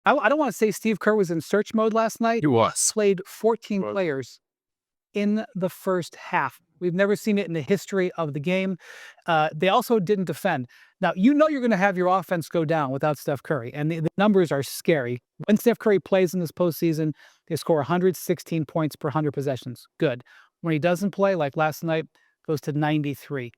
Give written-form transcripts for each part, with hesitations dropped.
I don't want to say Steve Kerr was in search mode last night. He was. Played 14 players in the first half. We've never seen it in the history of the game. They also didn't defend. Now, you know you're going to have your offense go down without Steph Curry, and the numbers are scary. When Steph Curry plays in this postseason, they score 116 points per 100 possessions. Good. When he doesn't play, like last night, goes to 93.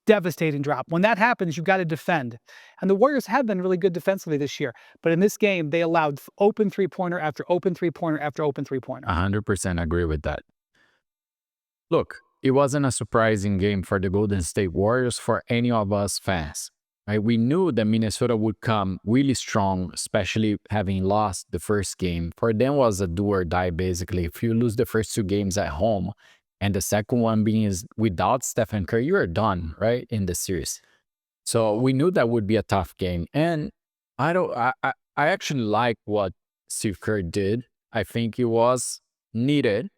Devastating drop. When that happens, you've got to defend. And the Warriors have been really good defensively this year. But in this game, they allowed open three-pointer after open three-pointer after open three-pointer. 100% agree with that. Look, it wasn't a surprising game for the Golden State Warriors for any of us fans. Right? We knew that Minnesota would come really strong, especially having lost the first game. For them was a do or die, basically. If you lose the first 2 games at home, and the second one being is without Stephen Curry, you are done, right, in the series. So we knew that would be a tough game. And I actually like what Steve Kerr did. I think it was needed.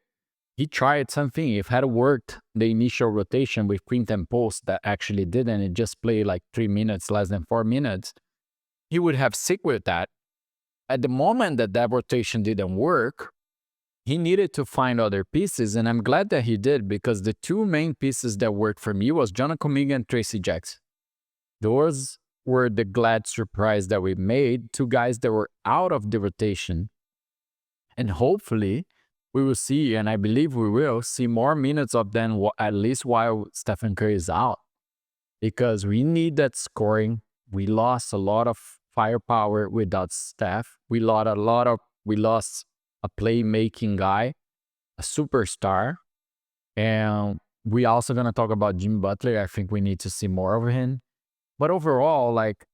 He tried something. If had worked the initial rotation with Quinton Post that actually didn't, it just played like 3 minutes, less than 4 minutes, he would have stick with that. At the moment that that rotation didn't work, he needed to find other pieces, and I'm glad that he did, because the 2 main pieces that worked for me was Kuminga and Trayce Jackson. Those were the glad surprise that we made, 2 guys that were out of the rotation. And hopefully, we will see, and I believe we will, see more minutes of them, at least while Stephen Curry is out. Because we need that scoring. We lost a lot of firepower without Steph. We lost a playmaking guy, a superstar. And we also going to talk about Jiimmy Butler. I think we need to see more of him. But overall, like,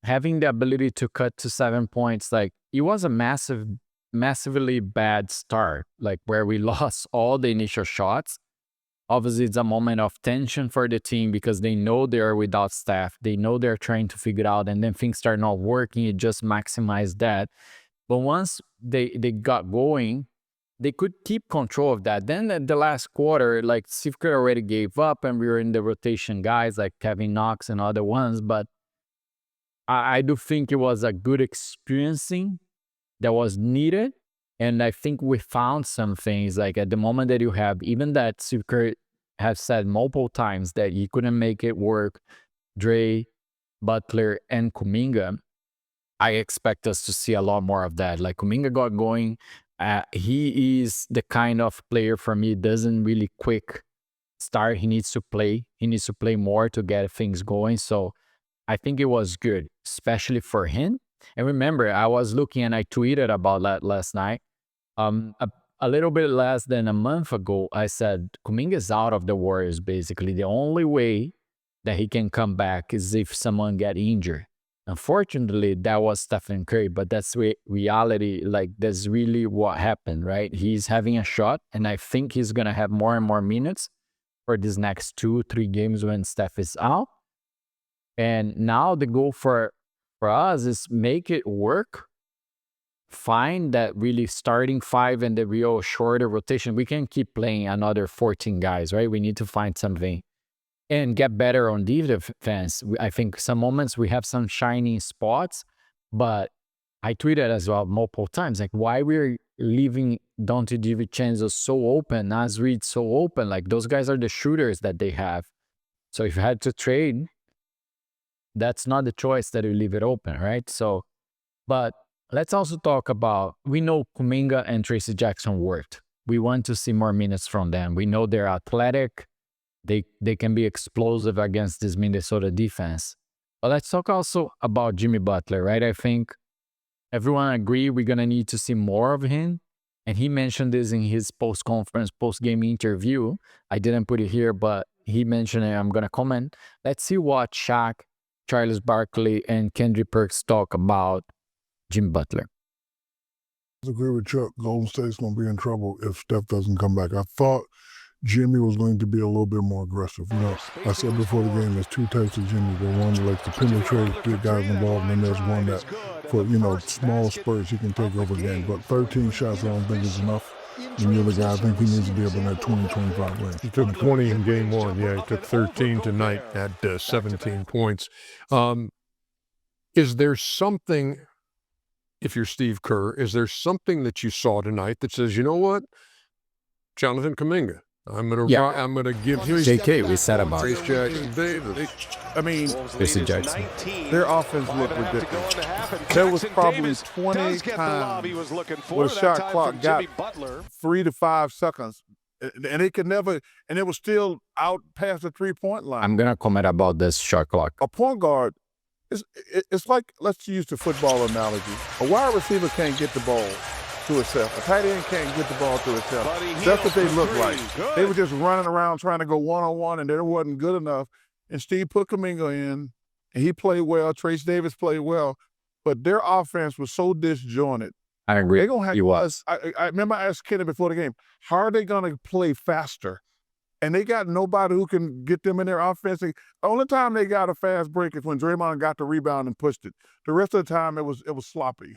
having the ability to cut to 7 points, like, it was a massively bad start, like where we lost all the initial shots. Obviously, it's a moment of tension for the team because they know they're without Steph. They know they're trying to figure it out, and then things start not working. It just maximized that. But once they got going, they could keep control of that. Then at the last quarter, like, Steve Kerr already gave up, and we were in the rotation guys like Kevin Knox and other ones. But I do think it was a good experiencing that was needed. And I think we found some things, like at the moment that you have, even that Steve Kerr has said multiple times that he couldn't make it work, Dre, Butler, and Kuminga, I expect us to see a lot more of that. Like, Kuminga got going. He is the kind of player for me, doesn't really quick start. He needs to play. He needs to play more to get things going. So I think it was good, especially for him. And remember, I was looking and I tweeted about that last night. A little bit less than a month ago, I said Kuminga is out of the Warriors, basically. The only way that he can come back is if someone get injured. Unfortunately, that was Stephen Curry, but that's reality. Like, that's really what happened, right? He's having a shot, and I think he's going to have more and more minutes for these next 2-3 games when Steph is out. And now the goal for us is make it work. Find that really starting 5 and the real shorter rotation. We can't keep playing another 14 guys, right? We need to find something and get better on defense. I think some moments we have some shining spots, but I tweeted as well multiple times, like, why we're leaving Dante DiVincenzo so open, Naz Reid so open. Like, those guys are the shooters that they have. So if you had to trade, that's not the choice that you leave it open, right? So, but let's also talk about, we know Kuminga and Trayce Jackson worked. We want to see more minutes from them. We know they're athletic. They can be explosive against this Minnesota defense. But let's talk also about Jiimmy Butler, right? I think everyone agree we're going to need to see more of him. And he mentioned this in his post-game interview. I didn't put it here, but he mentioned it. I'm going to comment. Let's see what Shaq, Charles Barkley, and Kendrick Perks talk about Jiimmy Butler. I agree with Chuck. Golden State's going to be in trouble if Steph doesn't come back. I thought Jimmy was going to be a little bit more aggressive. You know, I said before the game, there's 2 types of Jimmy. There's one that likes to penetrate, get guys involved, and then there's one that, for, you know, small spurts, he can take over games. But 13 shots, I don't think is enough. And the other guy, I think he needs to be up in that 20-25 range. He took 20 in game 1. Yeah, he took 13 tonight at 17 points. Is there something if you're Steve Kerr, is there something that you saw tonight that says, you know what, Jonathan Kuminga, I'm gonna give him JK, we said about Trayce Jackson-Davis. I mean, Trayce Jackson. their offense looked ridiculous. There was probably 20 times where the shot clock got 3 to 5 seconds, and it could never, and it was still out past the 3-point line. I'm gonna comment about this shot clock. A point guard, it's like, let's use the football analogy. A wide receiver can't get the ball to itself. A tight end can't get the ball to itself. That's what they looked like. They were just running around trying to go one-on-one, and it wasn't good enough. And Steve put Kuminga in, and he played well. Trayce Davis played well. But their offense was so disjointed. I agree. They're gonna have, You was. I remember I asked Kenny before the game, how are they going to play faster? And they got nobody who can get them in their offense. The only time they got a fast break is when Draymond got the rebound and pushed it. The rest of the time, it was sloppy.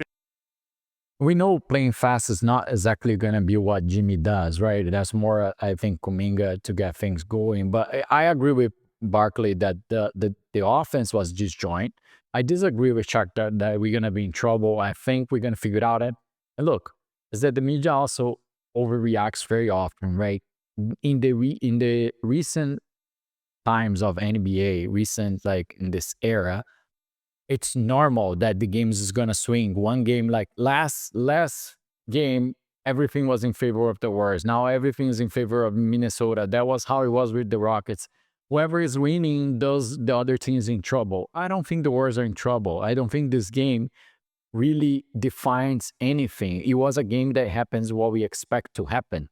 We know playing fast is not exactly going to be what Jimmy does, right? That's more, I think, Kuminga to get things going. But I agree with Barkley that the offense was disjoint. I disagree with Chuck that we're going to be in trouble. I think we're going to figure it out. And look, is that the media also overreacts very often, right? In the recent times of NBA, in this era, it's normal that the games is gonna swing. One game, like last game, everything was in favor of the Warriors. Now everything is in favor of Minnesota. That was how it was with the Rockets. Whoever is winning, the other teams in trouble. I don't think the Warriors are in trouble. I don't think this game really defines anything. It was a game that happens what we expect to happen.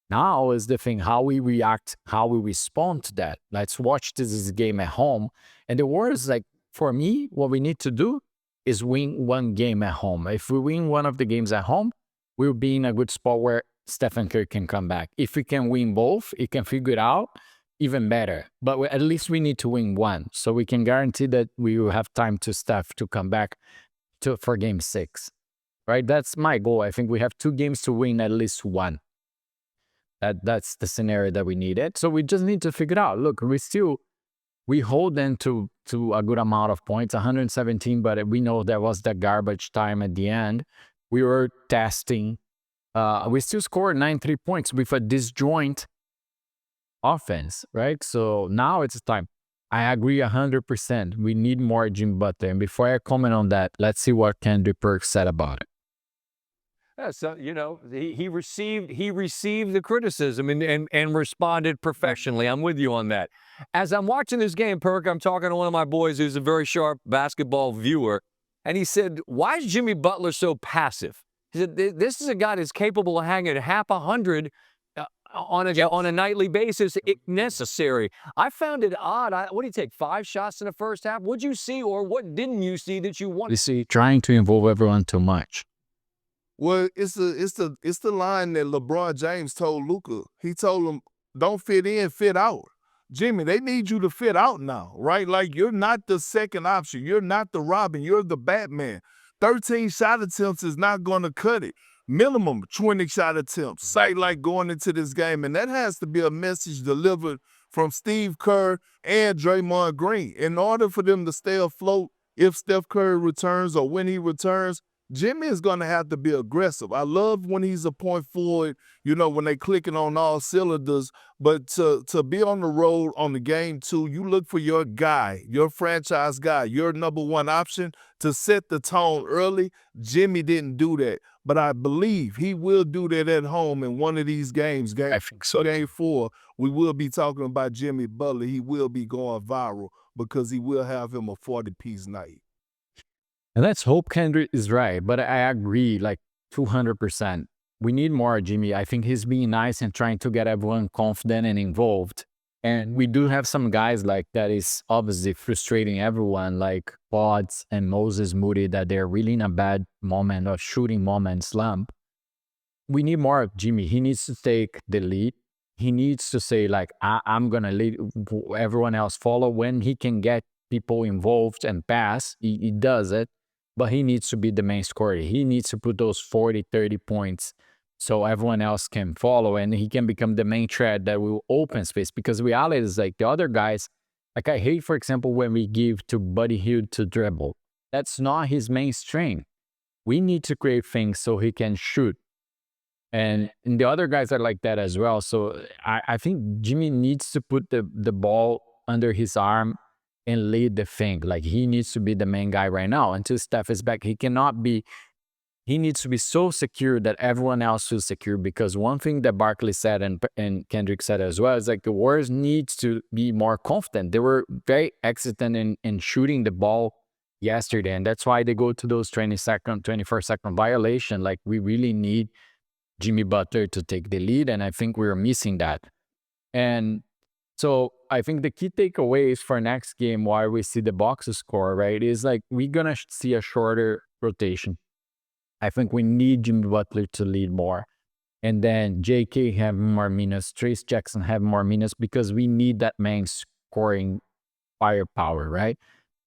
Now is the thing, how we react, how we respond to that. Let's watch this game at home. And the Warriors, like, for me, what we need to do is win one game at home. If we win one of the games at home, we'll be in a good spot where Steph Curry can come back. If we can win both, it can figure it out, even better. But at least we need to win one, so we can guarantee that we will have time to Steph to come back for game 6. Right? That's my goal. I think we have 2 games to win at least one. That's the scenario that we needed. So we just need to figure it out. Look, we hold them to a good amount of points, 117, but we know there was that garbage time at the end. We were testing. We still scored 93 points with a disjoint offense, right? So now it's time. I agree 100%. We need more Jimmie Butler. And before I comment on that, let's see what Kendrick Perks said about it. Yeah, so, you know, he received the criticism and responded professionally. I'm with you on that. As I'm watching this game, Perk, I'm talking to one of my boys who's a very sharp basketball viewer, and he said, why is Jimmie Butler so passive? He said, this is a guy that's capable of hanging half 100 on a nightly basis if necessary. I found it odd. What did he take, 5 shots in the first half? What'd you see, or what didn't you see that you wanted? You see, trying to involve everyone too much. Well, it's the line that LeBron James told Luka. He told him, don't fit in, fit out. Jimmy, they need you to fit out now, right? Like, you're not the second option. You're not the Robin. You're the Batman. 13 shot attempts is not going to cut it. Minimum 20 shot attempts. Sight like going into this game. And that has to be a message delivered from Steve Kerr and Draymond Green. In order for them to stay afloat, if Steph Curry returns or when he returns, Jimmy is going to have to be aggressive. I love when he's a point forward, you know, when they clicking on all cylinders. But to be on the road on the game 2, you look for your guy, your franchise guy, your number 1 option to set the tone early. Jimmy didn't do that. But I believe he will do that at home in one of these games. I think so. Game 4, we will be talking about Jimmie Butler. He will be going viral because he will have him a 40-piece night. And let's hope Kendrick is right, but I agree, like 200%. We need more Jimmy. I think he's being nice and trying to get everyone confident and involved. And we do have some guys like that is obviously frustrating everyone, like Pods and Moses Moody, that they're really in a bad moment or shooting moment slump. We need more of Jimmy. He needs to take the lead. He needs to say, like, I'm going to lead, everyone else follow. When he can get people involved and pass, he does it. But he needs to be the main scorer. He needs to put those 40, 30 points so everyone else can follow and he can become the main threat that will open space. Because reality is, like, the other guys, like, I hate, for example, when we give to Buddy Hield to dribble. That's not his main strength. we need to create things so he can shoot. And the other guys are like that as well. So I think Jimmy needs to put the ball under his arm and lead the thing. Like, he needs to be the main guy right now. Until Steph is back, he cannot be. He needs to be so secure that everyone else feels secure. Because one thing that Barkley said and Kendrick said as well is like the Warriors needs to be more confident. They were very hesitant in shooting the ball yesterday, and that's why they go to those 24-second violation. Like, we really need Jiimmy Butler to take the lead, and I think we're missing that. And so I think the key takeaways for next game, while we see the box score, right, is like we're going to see a shorter rotation. I think we need Jiimmy Butler to lead more. And then JK have more minutes, Trayce Jackson have more minutes, because we need that main scoring firepower, right?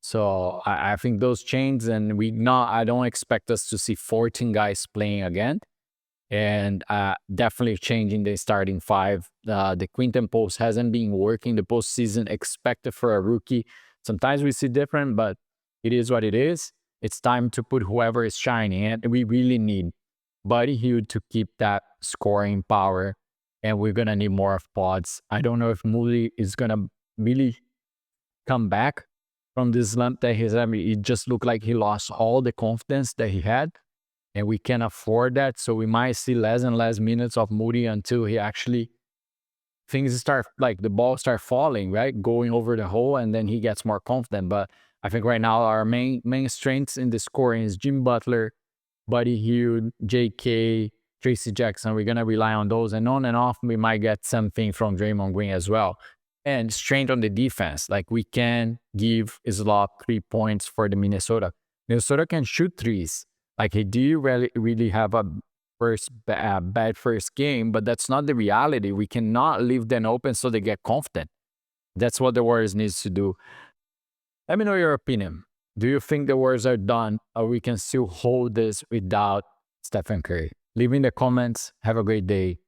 So I think those change, and I don't expect us to see 14 guys playing again. And definitely changing the starting five. The Quinton post hasn't been working the postseason expected for a rookie. Sometimes we see different, but it is what it is. It's time to put whoever is shining, and we really need Buddy Hield to keep that scoring power, and we're gonna need more of pods. I don't know if Moody is gonna really come back from this slump that he's having. It just looked like he lost all the confidence that he had. And we can't afford that. So we might see less and less minutes of Moody until he actually, things start, like the ball start falling, right? Going over the hole, and then he gets more confident. But I think right now our main strengths in the scoring is Jimmy Butler, Buddy Hield, JK, Trayce Jackson. We're going to rely on those. And on and off, we might get something from Draymond Green as well. And strength on the defense. Like, we can give Islop 3 points for the Minnesota. Minnesota can shoot threes. Like, he do really have a bad first game, but that's not the reality. We cannot leave them open so they get confident. That's what the Warriors needs to do. Let me know your opinion. Do you think the Warriors are done, or we can still hold this without Stephen Curry? Leave in the comments. Have a great day.